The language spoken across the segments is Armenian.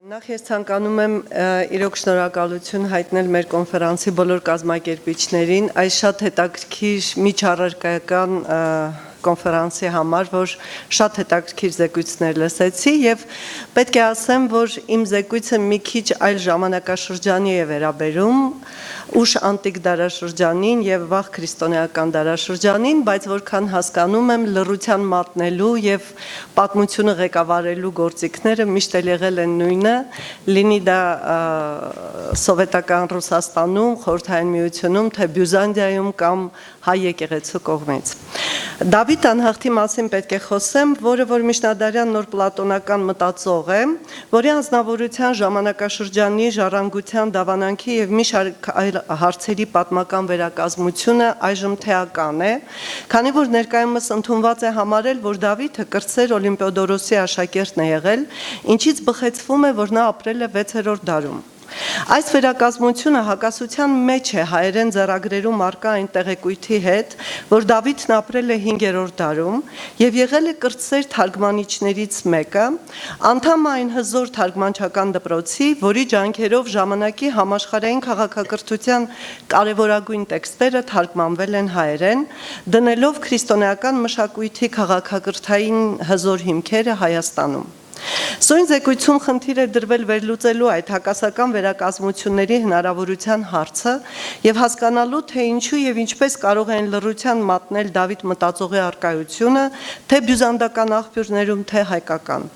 Նախ ես ցանկանում եմ իրոք շնորհակալություն հայտնել մեր կոնֆերանսի բոլոր կազմակերպիչներին այս շատ հետաքրքիր միջառարկայական կոնֆերանսի համար, որ շատ հետաքրքիր զեկույցներ լսեցի եւ պետք է ասեմ, որ իմ զեկույցը մի քիչ այլ ժամանակաշրջանի է վերաբերում, ուշ անտիկ դարաշրջանին եւ վաղ քրիստոնեական դարաշրջանին, բայց որքան հասկանում եմ լռության մատնելու եւ պատմությունը ղեկավարելու գործիքները միշտ էլ եղել են նույնը, լինի դա սովետական Ռուսաստանում, Խորհրդային Միությունում, թե Բյուզանդիայում կամ հայ եկեղեցու կողմից։ Դավիթ անհաղթի մասին պետք է խոսեմ, որը որ միջնադարյան նոր պլատոնական մտածող է, որի անձնավորության ժամանակաշրջանի ժառանգության դավանանքի եւ մի շարք այլ հարցերի պատմական վերակազմությունը այժմ թեական է, քանի որ ներկայումս ընդունված է համարել, որ Դավիթը կրտսեր Օլիմպիոդորոսի աշակերտն է եղել, ինչից բխեցվում է, որ նա ապրել է 6-րդ դարում։ Այս վերակազմությունը հակասության մեջ է հայերեն ձեռագրերում առկա այն տեղեկույթի հետ, որ Դավիթն ապրել է 5-րդ դարում եւ եղել է կրտսեր թարգմանիչներից մեկը, անդամ այն հզոր թարգմանչական դպրոցի, որի ջանքերով ժամանակի համաշխարհային քաղաքակրթության կարևորագույն տեքստերը թարգմանվել են հայերեն, դնելով քրիստոնեական մշակույթի քաղաքակրթային հզոր հիմքերը Հայաստանում։ Սույն զեկույցում խնդիր է դրվել վերլուծելու այդ հակասական վերակազմությունների հնարավորության հարցը եւ հասկանալու, թե ինչու եւ ինչպես կարող են լռության մատնել Դավիթ մտածողի առկայությունը, թե բյուզանդական աղբյուրներում, թե հայկական։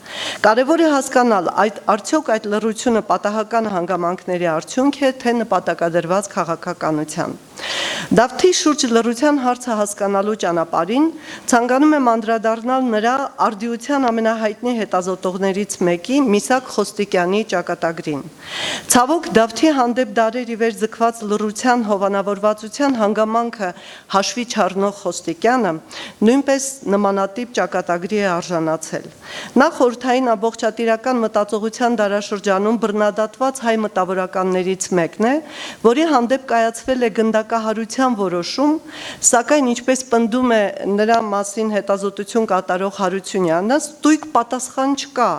Կարևոր է հասկանալ, արդյոք այդ լռությունը պատահական հանգամանքների արդյունք է, թե նպատակադրված քաղաքականության։ Դավթի շուրջ լռության հարցը հասկանալու ճանապարհին ցանկանում եմ անդրադառնալ նրա արդիության ամենահայտնի հետազոտողներից մեկի Միսակ Խոստիկյանի ճակատագրին։ Ցավոք Դավթի հանդեպ դարերի վեր ձգված լռության հովանավորվածության հանգամանքը հաշվի չառնող Խոստիկյանը նույնպես նմանատիպ ճակատագրի է արժանացել։ Նա խորհրդային ամբողջատիրական մտածողության դարաշրջանում բռնադատված հայ մտավորականներից մեկն է, որի հանդեպ կայացվել է գնդակահարության որոշում, սակայն ինչպես պնդում է նրա մասին հետազոտություն կատարող Հարությունյանը, ստույգ պատասխան չկա,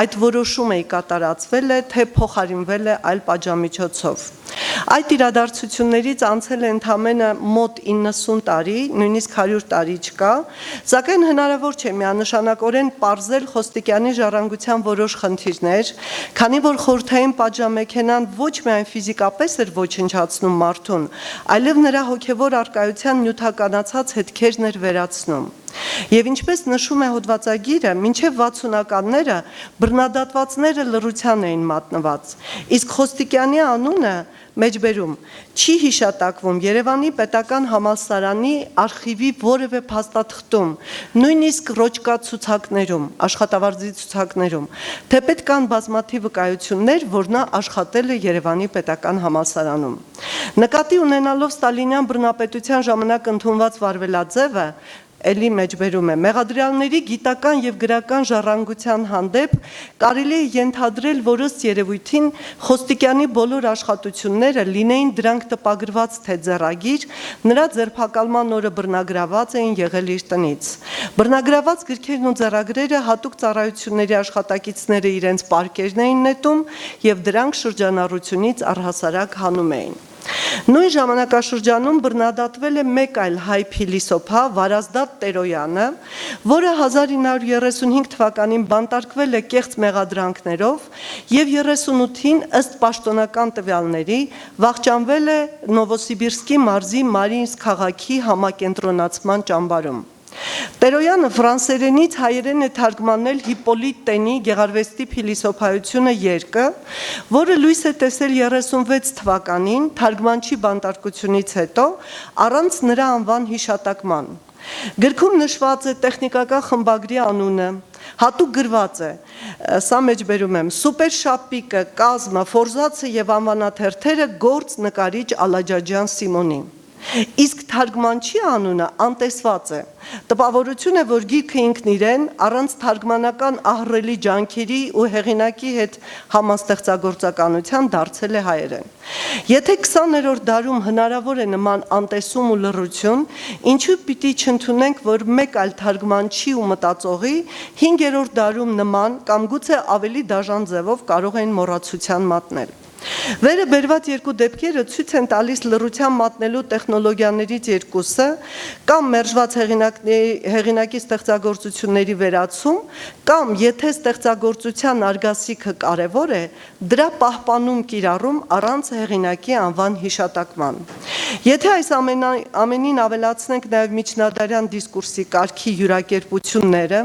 այդ որոշումը կատարածվել է, թե փոխարինվել է այլ պատժամիջոցով։ Այդ իրադարձություններից անցել է ընդամենը մոտ 90 տարի, նույնիսկ 100 տարի չկա, սակայն հնարավոր չէ միանշանակորեն պարզել Խոստիկյանի ժառանգության որոշ խնդիրներ, քանի որ խորհրդային պատժամեքենան ոչ միայն ֆիզիկապես էր ոչնչացնում մարդուն, այլև նրա հոգևոր առկայության նյութականացած հետքերն էր վերացնում։ Եվ ինչպես նշում է հոդվածագիրը, մինչև 60-ականները բռնադատվածները լռության էին մատնված, իսկ Խոստիկյանի անունը մեջբերում չի հիշատակվում Երևանի պետական համալսարանի արխիվի որևէ փաստաթղթում, նույնիսկ ռոճկա ցուցակներում, աշխատավարձի ցուցակներում, թեպետ կան բազմաթիվ վկայություններ, որ նա աշխատել է Երևանի պետական համալսարանում։ Նկատի ունենալով ստալինյան բռնապետության ժամանակ ընդունված վարվելաձևը, էլի մեջբերում է, մեղադրյալների գիտական եւ գրական ժառանգության հանդեպ կարելի է ենթադրել, որ ըստ երևույթին Խոստիկյանի բոլոր աշխատությունները լինեին դրանք տպագրված թե ձեռագիր, նրա ձերբակալման օրը բռնագրաված էին եղել իր տնից։ Բռնագրաված գրքերն ու ձեռագրերը հատուկ ծառայությունների աշխատակիցները իրենց պարկերն էին նետում եւ դրանք շրջանառությունից առհասարակ հանում էին։ Նույն ժամանակաշրջանում բռնադատվել է մեկ այլ հայ փիլիսոփա Վարազդատ Տերոյանը, որը 1935 թվականին բանտարկվել է կեղծ մեղադրանքներով եւ 38-ին ըստ պաշտոնական տվյալների վախճանվել է Նովոսիբիրսկի մարզի Մարինսկ քաղաքի համակենտրոնացման ճամբարում։ Տերոյանը ֆրանսերենից հայերեն է թարգմանել Հիպոլիտ Տենի գեղարվեստի փիլիսոփայությունը երկը, որը լույս է տեսել 36 թվականին թարգմանչի բանտարկությունից հետո առանց նրա անվան հիշատակման։ Գրքում նշված է տեխնիկական խմբագրի անունը, հատուկ գրված է, սա մեջբերում եմ, Սուպեր շապիկը, կազմը, ֆորզացը եւ անվանաթերթերը գործ նկարիչ Ալաջաջյան Սիմոնի։ Իսկ թարգմանչի անունը անտեսված է։ Տպավորություն է, որ գիրքը ինքն իրեն առանց թարգմանական ահռելի ջանքերի ու հեղինակի հետ համաստեղծագործականության դարձել է հայերեն։ Եթե 20-րդ դարում հնարավոր է նման անտեսում ու լռություն, ինչու պիտի չընդունենք, որ մեկ այլ թարգմանչի ու մտածողի 5-րդ դարում նման կամ գուցե ավելի դաժան ձևով կարող էին մոռացության մատնել։ Վերը բերված երկու դեպքերը ցույց են տալիս լռության մատնելու տեխնոլոգիաներից երկուսը կամ մերժված հեղինակի ստեղծագործությունների վերացում, կամ եթե ստեղծագործության արգասիքը կարևոր է, դրա պահպանում կիրառում առանց հեղինակի անվան հիշատակման։ Եթե այս ամենին ավելացնենք նաև միջնադարյան դիսկուրսի կարգի յուրակերպությունները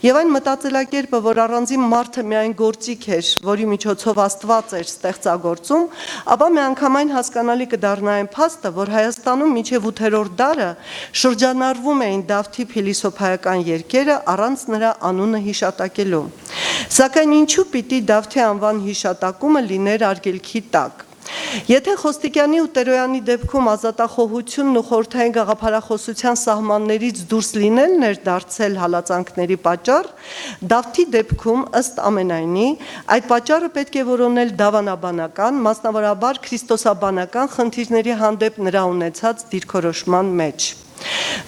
եւ այն մտածելակերպը, որ առանձին մարդը միայն գործիք էր, որի միջոցով Աստված էր ստեղծագործում, ապա միանգամայն հասկանալի կդառնա այն փաստը, որ Հայաստանում մինչև 8-րդ դարը շրջանառվում էին Դավթի փիլիսոփայական երկերը առանց նրա անունը հիշատակելու։ Սակայն ինչու պիտի Դավթի անվան հիշատակումը լիներ արգելքի տակ։ Եթե Խոստիկյանի ու Տերոյանի դեպքում ազատախոհությունն ու խորհրդային գաղափարախոսության սահմաններից դուրս լինելն էր դարձել հալածանքների պատճառ, Դավթի դեպքում ըստ ամենայնի այդ պատճառը պետք է որոնել դավանաբանական, մասնավորաբար քրիստոսաբանական խնդիրների հանդեպ նրա ունեցած դիրքորոշման մեջ։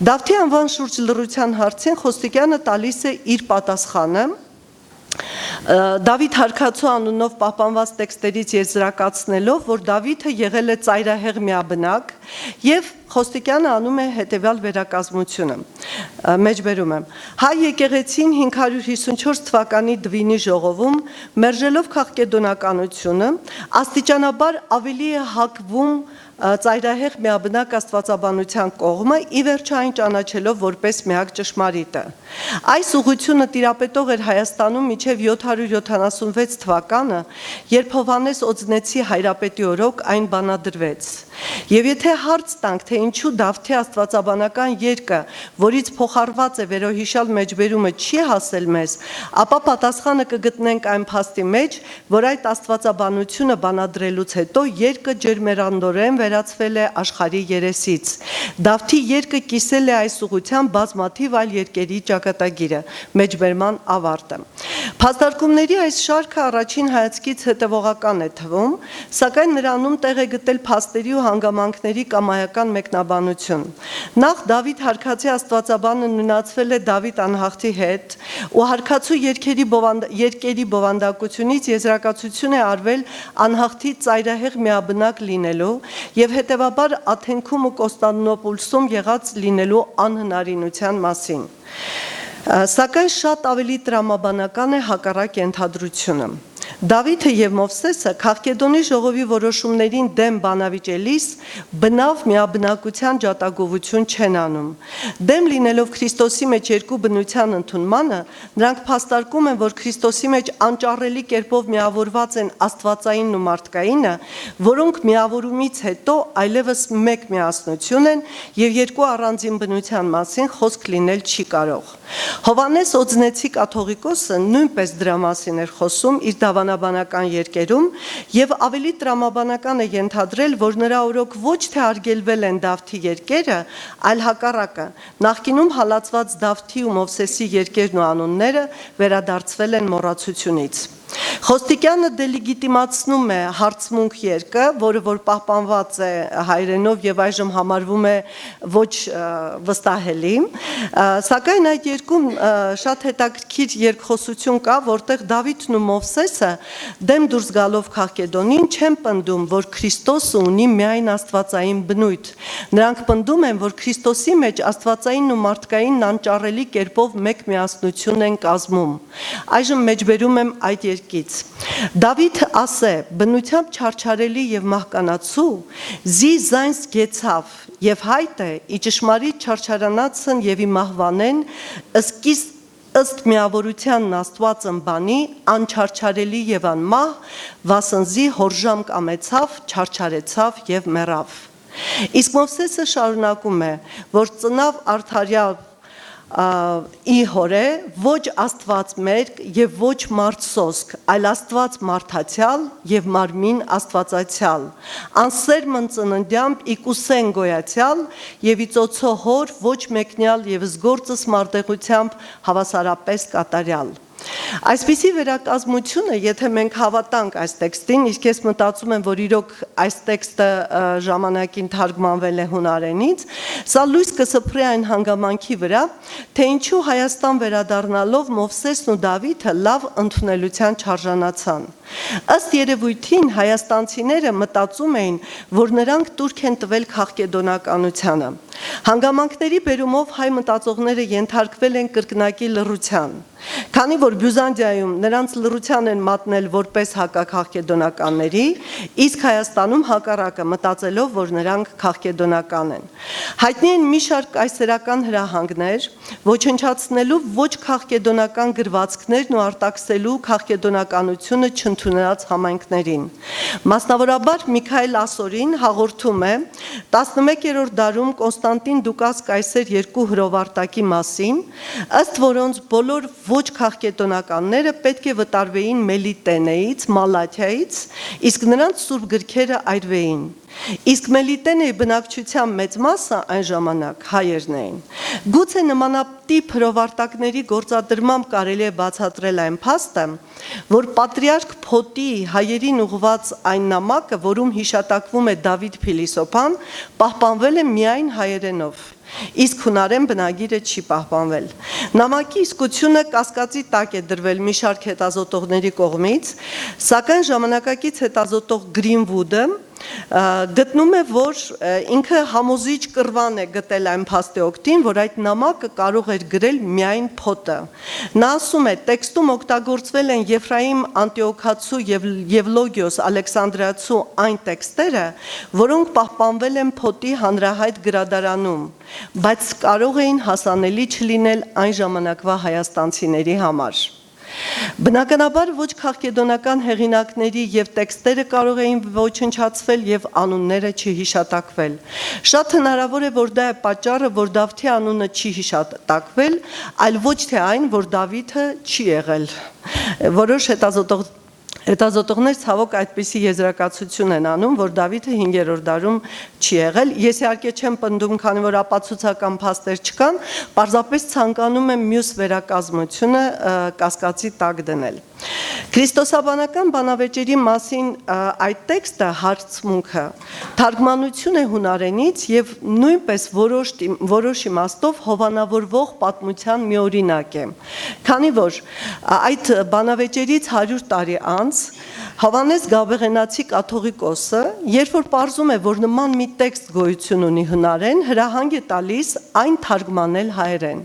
Դավթի անվան շուրջ լռության հարցին Խոստիկյանը տալիս է իր պատասխանը Դավիթ Հարքացու անունով պահպանված տեքստերից եզրակացնելով, որ Դավիթը եղել է ծայրահեղ միաբնակ եւ Խոստիկյանը անում է հետևյալ վերակազմությունը։ Մեջբերում եմ. Հայ եկեղեցին 554 թվականի Դվինի ժողովում մերժելով քաղկեդոնականությունը աստիճանաբար ավելի է հակվում ծայրահեղ միաբնակ աստվածաբանության կողմը ի վերջո այն ճանաչելով որպես միակ ճշմարիտը։ Այս ուղղությունը տիրապետող էր Հայաստանում մինչև 776 թվականը, երբ Հովհաննես Օձնեցի հայրապետի օրոք այն բանադրվեց։ Եվ եթե հարց տանք, թե ինչու Դավթի աստվածաբանական երկը, որից փոխառված է վերոհիշալ մեջբերումը, չի հասել մեզ, ապա պատասխանը կգտնենք այն փաստի մեջ, որ այդ աստվածաբանությունը բանադրելուց հետո երկը ջերմերանդորեն վերածվել է աշխարհի երեսից։ Դավթի երկը կիսել է այս ուղղությամբ բազմաթիվ այլ երկերի ճակատագիրը, մեջբերման ավարտը։ Փաստարկումների այս շարքը առաջին հայացքից հետևողական է թվում, սակայն նրանում տեղ է գտել փաստերի ու հանգամանքների կամայական մեկնաբանություն։ Նախ Դավիթ Հարքացի աստվածաբանը նույնացվել է Դավիթ անհախտի հետ ու Հարքացու երկերի բովանդակությունից եզրակացություն է արվել անհախտի ծայրահեղ միաբնակ լինելու եւ հետեւաբար Աթենքում ու Կոստանդնուպոլսում եղած լինելու անհնարինության մասին։ Սակայն շատ ավելի տրամաբանական է հակառակ ենթադրությունը։ Դավիթը եւ Մովսեսը Քաղկեդոնի ժողովի որոշումներին դեմ բանավիճելիս բնավ միաբնակության ջատագովություն չեն անում։ Դեմ լինելով Քրիստոսի մեջ երկու բնության ընդունմանը, նրանք փաստարկում են, որ Քրիստոսի մեջ անճառելի կերպով միավորված են աստվածայինն ու մարդկայինը, որոնք միավորումից հետո այլևս մեկ միասնություն են եւ երկու առանձին բնության մասին խոսք լինել չի կարող։ Հովհաննես Օձնեցի կաթողիկոսը նույնպես դրա մասին էր խոսում իր դավանաբանական երկերում եւ ավելի տրամաբանական է ենթադրել, որ նրա օրոք ոչ թե արգելվել են Դավթի երկերը, այլ հակառակը, նախկինում հալածված Դավթի ու Մովսեսի երկերն ու անունները վերադարձվել են մոռացությունից։ Խոստիկյանը դելեգիտիմացնում է հարցմունք երկը, որը որ պահպանված է հայերենով եւ այժմ համարվում է ոչ վստահելի, սակայն այդ երկում շատ հետաքրքիր երկխոսություն կա, որտեղ Դավիթն ու Մովսեսը դեմ դուրս գալով Քաղկեդոնին չեն պնդում, որ Քրիստոսը ունի միայն աստվածային բնույթ։ Նրանք պնդում են, որ Քրիստոսի մեջ աստվածայինն ու մարդկայինն անճառելի կերպով մեկ միասնություն են կազմում։ Այժմ մեջբերում եմ այդ երկից։ Դավիթ ասե, բնությամբ չարչարելի եւ մահկանացու, զի զայն զգեցավ եւ հայտ է, ի ճշմարիտ չարչարանացն եւ ի մահվանեն, ըստ միավորությանն Աստվածն բանի, անչարչարելի եւ անմահ, վասնզի հորժամ կամեցավ, չարչարեցավ եւ մեռավ։ Իսկ Մովսեսը շարունակում է, որ ծնավ արդարյալ ի հորե ոչ Աստված մերկ եւ ոչ մարդ սոսկ, այլ Աստված մարդացյալ եւ մարմին Աստվածացյալ, անսերմն ծննդյամբ իկուսեն գոյացյալ եւ իծոցո հոր ոչ մեկնյալ եւ զգործս մարդեղությամբ հավասարապես կատարյալ։ Այսպիսի վերակազմությունը, եթե մենք հավատանք այս տեքստին, իսկ ես մտածում եմ, որ իրոք այս տեքստը ժամանակին թարգմանվել է հունարենից, սա լույս կսփռի այն հանգամանքի վրա, թե ինչու Հայաստան վերադառնալով Մովսեսն ու Դավիթը լավ ընդունելության չարժանացան։ Ըստ երևույթին հայաստանցիները մտածում էին, որ նրանք տուրք են տվել քաղկեդոնականությանը։ Հանգամանքների բերումով հայ մտածողները ենթարկվել են կրկնակի լռության։ Քանի որ Բյուզանդիայում նրանց լռության են մատնել որպես հակաքաղկեդոնականների, իսկ Հայաստանում հակառակը մտածելով, որ նրանք քաղկեդոնական են։ Հայտնի են մի շարք կայսերական հրահանգներ, ոչնչացնելու ոչ քաղկեդոնական գրվածքներն ու արտաքսելու քաղկեդոնականությունը չընդունած համայնքներին։ Մասնավորաբար Միքայել Ասորին հաղորդում է 11-րդ դարում Կոնստանտին Դուկաս կայսեր երկու հրովարտակի մասին, ըստ որոնց բոլոր ոչ քաղկեդոնականները պետք է վտարվեին Մելիտենեից, Մալաթիայից, իսկ նրանց սուրբ գրքերը այրվեին։ Իսկ Մելիտենեի բնակչության մեծ մասը այն ժամանակ հայերն էին։ Գուցե նմանատիպ հրովարտակների գործադրմամբ կարելի է բացատրել այն փաստը, որ պատրիարք Փոտի հայերին ուղված այն նամակը, որում հիշատակվում է Դավիթ Փիլիսոփան, պահպանվել է միայն հայերենով։ Իսկ հունարեն բնագիրը չի պահպանվել։ Նամակի իսկությունը կասկածի տակ է դրվել մի շարք հետազոտողների կողմից, սակայն ժամանակակից հետազոտող Գրինվուդը գտնում է, որ ինքը համոզիչ կռվան է գտել այն փաստի օգտին, որ այդ նամակը կարող էր գրել միայն Փոտը։ Նա ասում է, տեքստում օգտագործվել են Եֆրայիմ Անտիոքացու եւ Եվլոգիոս Ալեքսանդրիացու այն տեքստերը, որոնք պահպանվել են Փոտի հանրահայտ գրադարանում, բայց կարող էին հասանելի չլինել այն ժամանակվա հայաստանցիների համար։ Բնականաբար ոչ քաղկեդոնական հեղինակների եւ տեքստերը կարող էին ոչնչացվել եւ անունները չհիշատակվել։ Շատ հնարավոր է, որ դա է պատճառը, որ Դավթի անունը չի հիշատակվել, այլ ոչ թե այն, որ Դավիթը չի եղել։ Որոշ հետազոտողներ ցավոք այդպիսի եզրակացություն են անում, որ Դավիթը 5-րդ դարում չի եղել։ Ես իհարկե չեմ պնդում, քանի որ ապացուցական փաստեր չկան, պարզապես ցանկանում եմ մյուս վերակազմությունը կասկածի տակ դնել։ Քրիստոսաբանական բանավեճերի մասին այդ տեքստը հարցմունքը թարգմանություն է հունարենից եւ նույնպես որոշ իմաստով հովանավորվող պատմության մի օրինակ է։ Քանի որ այդ բանավեճերից 100 տարի անց Հովանես Գաբեղենացի կաթողիկոսը, երբ որ պարզում է, որ նման մի տեքստ գոյություն ունի հունարեն, հրահանգ է տալիս այն թարգմանել հայերեն։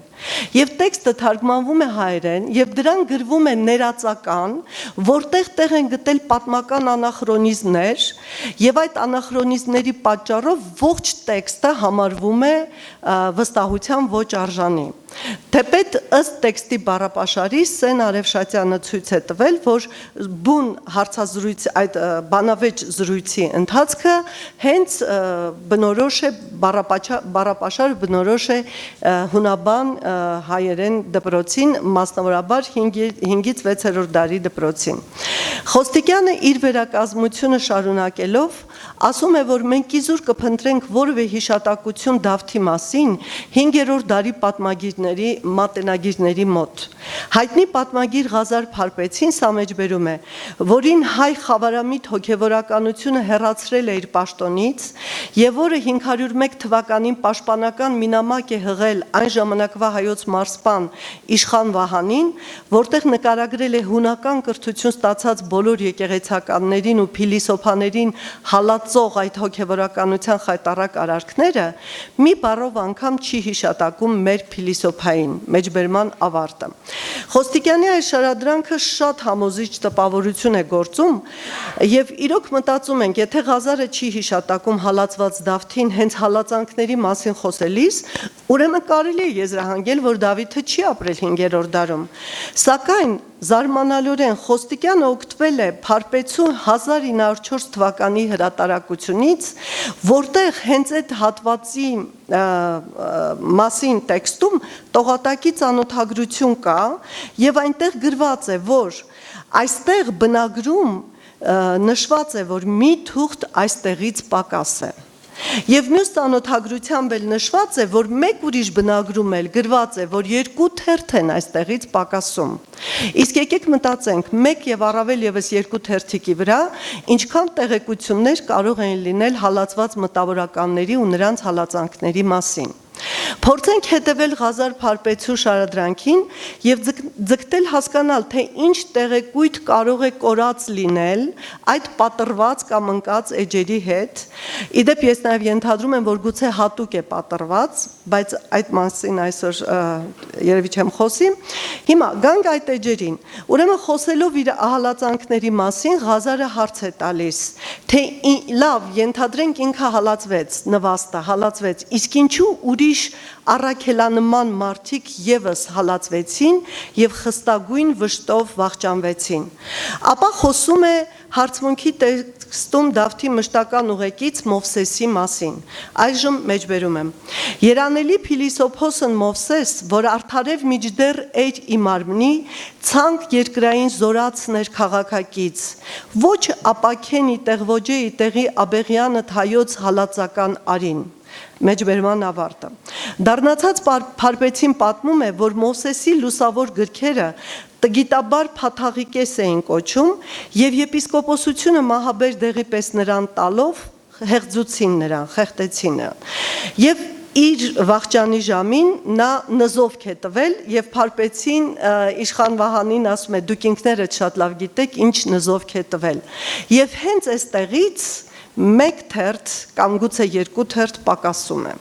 Եվ տեքստը թարգմանվում է հայերեն, եւ դրան գրվում է ներածական, որտեղ տեղ են գտել պատմական անախրոնիզմներ, եւ այդ անախրոնիզմների պատճառով ողջ տեքստը համարվում է վստահության ոչ արժանի։ Թեպետ ըստ տեքստի բառապաշարի Սեն Արևշատյանը ցույց է տվել, որ բուն հարցազրույցի այդ բանավեճ զրույցի ընթացքը հենց բնորոշ է բառապաշարը բնորոշ է հունաբան հայերեն դպրոցին, մասնավորաբար 5-ից 6-րդ դարի դպրոցին։ Խոստիկյանը իր վերակազմությունը շարունակելով ասում է, որ մենք իզուր կփնտրենք որևէ հիշատակություն Դավթի մասին 5-րդ դարի պատմագիրների մատենագիրների մոտ։ Հայտնի պատմագիր Ղազար Փարպեցին սա մեջբերում է, որին հայ խավարամիտ հոգևորականությունը հեռացրել է իր պաշտոնից եւ որը 501 թվականին պաշտպանական մի նամակ է հղել այն ժամանակվա հայոց մարզպան Իշխան Վահանին, որտեղ նկարագրել է հունական կրթություն ստացած բոլոր եկեղեցականներին ու փիլիսոփաներին հալածող այդ հոգևորականության խայտառակ արարքները, մի բառով անգամ չի հիշատակում մեր փիլիսոփային մեջբերման ավարտը։ Խոստիկյանի այս շարադրանքը շատ համոզիչ տպավորություն է գործում եւ իրոք մտածում ենք, եթե Ղազարը չի հիշատակում հալածված Դավթին հենց հալածված հալածանքների մասին խոսելիս, ուրեմն կարելի է եզրահանգել, որ Դավիթը չի ապրել 5-րդ դարում, սակայն զարմանալիորեն Խոստիկյանը օգտվել է Փարպեցու 1904 թվականի հրատարակությունից, որտեղ հենց այդ հատվածի մասին տեքստում տողատակի ծանոթագրություն կա եւ այնտեղ գրված է, որ այստեղ բնագրում նշված է, որ մի թուղթ այստեղից պակաս է։ Եվ մյուս ծանոթագրությամբ էլ նշված է, որ մեկ ուրիշ բնագրում էլ գրված է, որ 2 թերթ են այստեղից պակասում։ Իսկ եկեք մտածենք, 1 եւ առավել եւս 2 թերթիկի վրա ինչքան տեղեկություններ կարող են լինել հալածված մտավորականների ու նրանց հալածանքների մասին։ Փորձենք հետևել Ղազար Փարպեցու շարադրանքին եւ ձգտել հասկանալ, թե ինչ տեղեկույթ կարող է կորած լինել այդ պատրված կամ ընկած էջերի հետ։ Իդեպ ես նաեւ ենթադրում եմ, որ գուցե հատուկ է պատրված, բայց այդ մասին այսօր երևի չեմ խոսի։ Հիմա գանք այդ էջերին։ Ուրեմն խոսելով իր հալածանքների մասին, Ղազարը հարց է տալիս, թե լավ, ենթադրենք ինքը հալածվեց, նվաստը հալածվեց, իսկ ինչու ուրիշ առաքելանման մարդիկ եւս հալածվեցին եւ խստագույն վշտով վախճանվեցին։ Ապա խոսում է հարցմունքի տեքստում Դավթի մշտական ուղեկից Մովսեսի մասին։ Այժմ մեջբերում եմ։ Երանելի փիլիսոփոսն Մովսես, որ արդարև միջդեռ էր իմարմնի, ցանկ երկրային զորացներ քաղաքակից, ոչ ապակենի տեղոջեի տեղի աբեղյանը հայոց հալածական արին։ Մեջբերման ավարտը։ Դառնացած Փարպեցին պատմում է, որ Մովսեսի լուսավոր գրքերը տգիտաբար փաթաղիկես էին կոչում եւ եպիսկոպոսությունը մահաբեր դեղի պես նրան տալով հեղձուցին նրան, խեղտեցին նրան։ Եվ իր վախճանի ժամին նա նզովք է տվել եւ Փարպեցին իշխան Վահանին ասում է դուք ինքներդ շատ լավ գիտեք ինչ նզովք է տվել։ Եվ հենց այստեղից 1 թերթ կամ գուցե 2 թերթ պակասում է։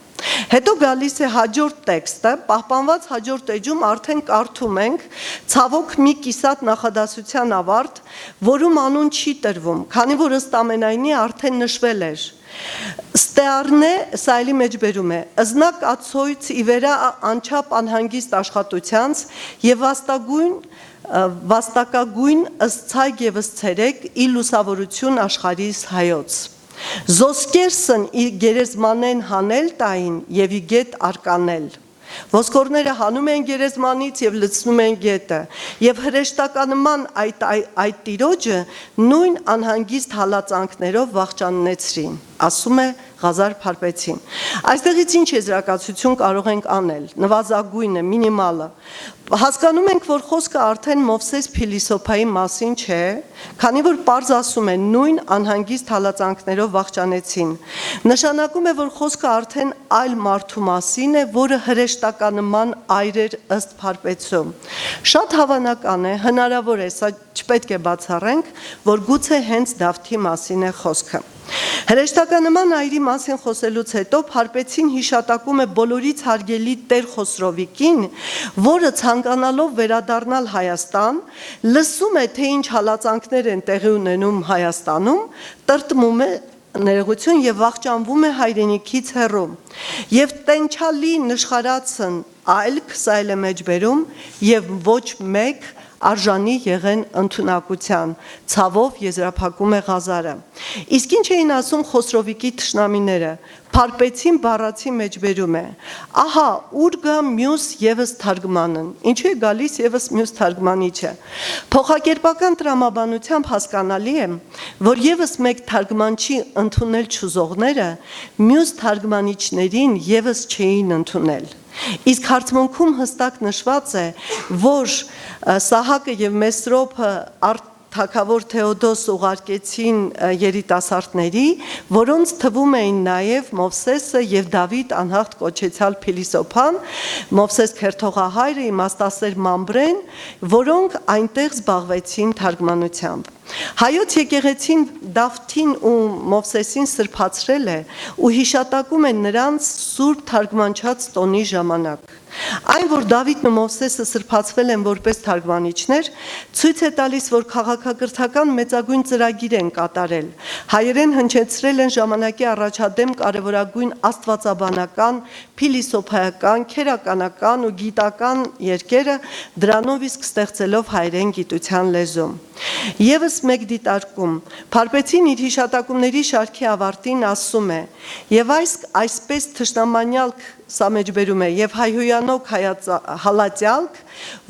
Հետո գալիս է հաջորդ տեքստը, պահպանված հաջորդ էջում արդեն կարդում ենք ցավոք մի կիսատ նախադասության ավարտ, որում անուն չի տրվում, քանի որ ըստ ամենայնի արդեն նշվել էր։ Ստեառնե սայլի մեջբերում է, ըզնակ ացոյց իվերա անչափ անհանգիստ աշխատությանց եւ վաստակագույն ըսցայք եւ ըսցերեք ի լուսավորություն աշխարհիս հայոց։ Զոսկերսն գերեզմանեն հանել տային եւ ի գետ արկանել։ Ոսկորները հանում են գերեզմանից եւ լցնում են գետը եւ հրեշտականման այդ տիրոջը նույն անհանգիստ հալածանքներով վախճանեցրին, ասում է Ղազար Փարպեցին։ Այստեղից ինչ եզրակացություն կարող ենք անել, նվազագույնը, մինիմալը։ Հասկանում ենք, որ խոսքը արդեն Մովսես փիլիսոփայի մասին չէ, քանի որ պարզ ասում է նույն անհանգիստ հալածանքներով վախճանեցին։ Նշանակում է, որ խոսքը արդեն այլ մարդու մասին է, որը հրեշտականման այր էր ըստ Փարպեցու։ Շատ հավանական է, հնարավոր է, սա չպետք է բացառենք, որ գուցե հենց Դավթի մասին է խոսքը։ Հրեշտականման այրի մասին խոսելուց հետո Փարպեցին հիշատակում է բոլորից հարգելի Տեր Խոսրովիկին, որը ցանկանալով վերադառնալ Հայաստան, լսում է, թե ինչ հալածանքներ են տեղի ունենում Հայաստանում, տրտմում է ներողություն եւ վախճանվում է հայրենիքից հեռու։ Եվ տենչալի նշխարացն այլ քսայլ է մեջբերում եւ ոչ մեկ արժանի եղեն ընդունակության, ցավով եզրափակում է Ղազարը։ Իսկ ինչ էին ասում Խոսրովիկի թշնամիները, Փարպեցին բառացի մեջբերում է, ահա ուր գա մյուս եւս թարգմանն, ինչու է գալիս եւս մյուս թարգմանիչը։ Փոխակերպական տրամաբանությամբ հասկանալի է, որ եւս մեկ թարգմանչի ընդունել չուզողները մյուս թարգմանիչներին եւս չէին ընդունել։ Իսկ հարցմունքում հստակ նշված է, որ Սահակը եւ Մեսրոպը թագավոր Թեոդոս ուղարկեցին երիտասարդների, որոնց թվում էին նաև Մովսեսը եւ Դավիթ անհաղթ կոչեցյալ փիլիսոփան, Մովսես քերթողահայրը, իմաստասեր Մամբրեն, որոնք այնտեղ զբաղվեցին թարգմանությամբ։ Հայոց եկեղեցին Դավթին ու Մովսեսին սրբացրել է ու հիշատակում է նրանց սուրբ թարգմանչած տոնի ժամանակ։ Այն, որ Դավիթն ու Մովսեսը սրբացվել են որպես թարգմանիչներ, ցույց է տալիս, որ քաղաքակրթական մեծագույն ծրագիր են կատարել։ Հայերեն հնչեցրել են ժամանակի առաջադեմ կարևորագույն աստվածաբանական, փիլիսոփայական, քերականական ու գիտական երկերը, դրանով իսկ ստեղծելով հայերեն գիտության լեզու։ Եվս մեկ դիտարկում, Փարպեցին իր հիշատակումների շարքի ավարտին ասում է. «Եվ այսպես թշնամանյալք սա մեջբերում է եւ հայհոյանոք հալածյալք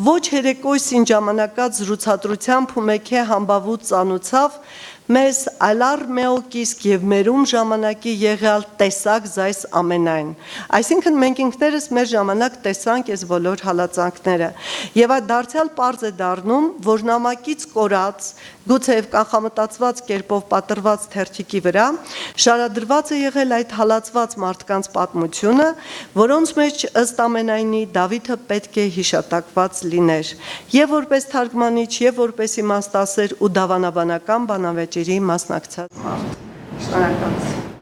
ոչ հերեկոյսին ժամանակած զրուցատրությամբ ու մեքե համբավուց ծանուցավ մեզ այլար մեոկիսկ եւ մերում ժամանակի եղյալ տեսակ զայս ամենայն»։ Այսինքն մենք ինքներս մեր ժամանակ տեսանք այս բոլոր հալածանքները եւ այդ դարձյալ պարզ է դառնում, որ նամակից կորած, գուցեև կանխամտածված կերպով պատրված թերթիկի վրա շարադրված է եղել այդ հալածված մարդկանց պատմությունը, որոնց մեջ ըստ ամենայնի Դավիթը պետք է հիշատակված լիներ եւ որպես թարգմանիչ եւ որպես իմաստասեր ու դավանաբանական բանավեճերի մասնակցած մարդ։ Շնորհակալություն։